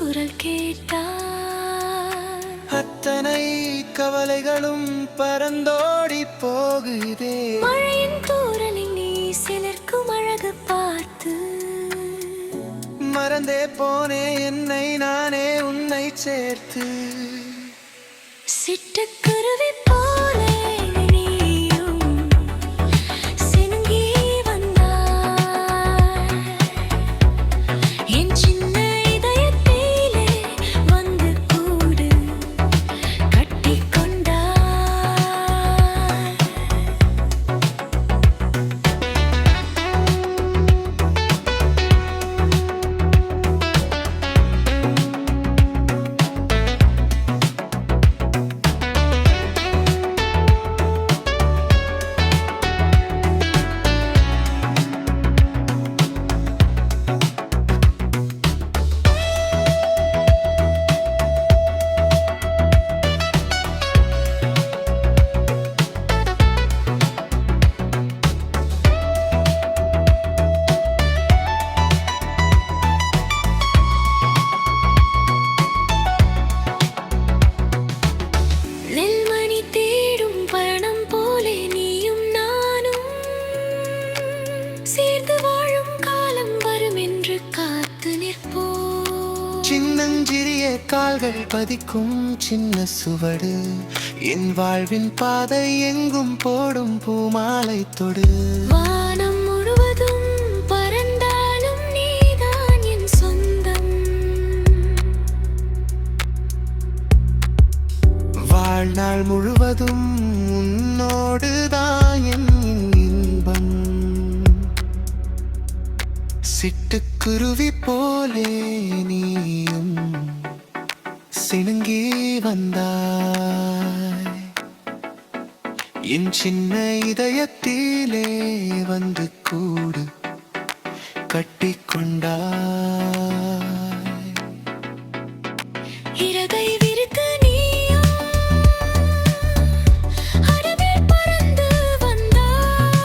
குரல் கேட்டால் அத்தனை கவலைகளும் பறந்தோடி போகுதே. மழையின் தூறலில் நீ சிலிர்க்கும் அழகு பார்த்து மறந்தே போனே என்னை நானே உன்னை சேர்த்து. சிட்டுக்குருவி போலே நீயும் சினுங்கி வந்தாய். என் சின்ன இதயத்திலே வந்து கூடு கட்டிக்கொண்டாய். நெல்மணி தேடும் பயணம் போலே நீயும் நானும் சேர்ந்து வாழும் காலம் வரும் என்று காத்து நிற்போம். சின்னஞ்சிறிய கால்கள் பதிக்கும் சின்ன சுவடு என் வாழ்வின் பாதை எங்கும் போடும் பூமாலை தொடு. வானம் முழுவதும் பறந்தாலும் நீதான் என் சொந்தம். வாழ்நாள் முழுவதும் உன்னோடுதான் என் இன்பம். சிட்டுக்குருவி போலே நீயும் சினுங்கி வந்தாய். என் சின்ன இதயத்திலே வந்து கூடு கட்டிக்கொண்டாய். இறகை விரித்து நீயும் அருகில் பறந்து வந்தாய்.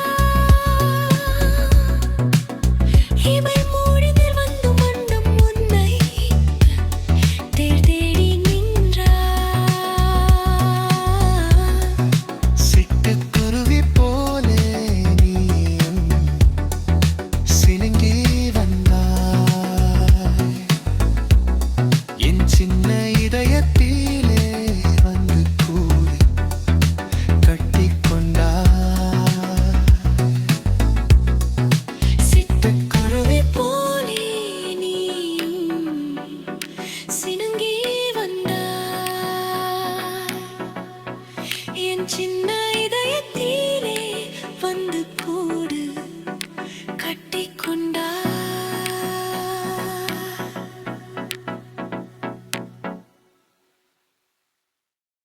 இமை மூடிதில் வந்து மண்ணும் உன்னை தேடி நின்றாய். சிட்டுக்குருவி போலே நீயும் சினுங்கி வந்தாய். என் சின்ன இதயத்திலே வந்து கூடு கட்டிக்கொண்டாய். சிட்டுக்குருவி போலே நீயும் சினுங்கி வந்தாய். என் சின்ன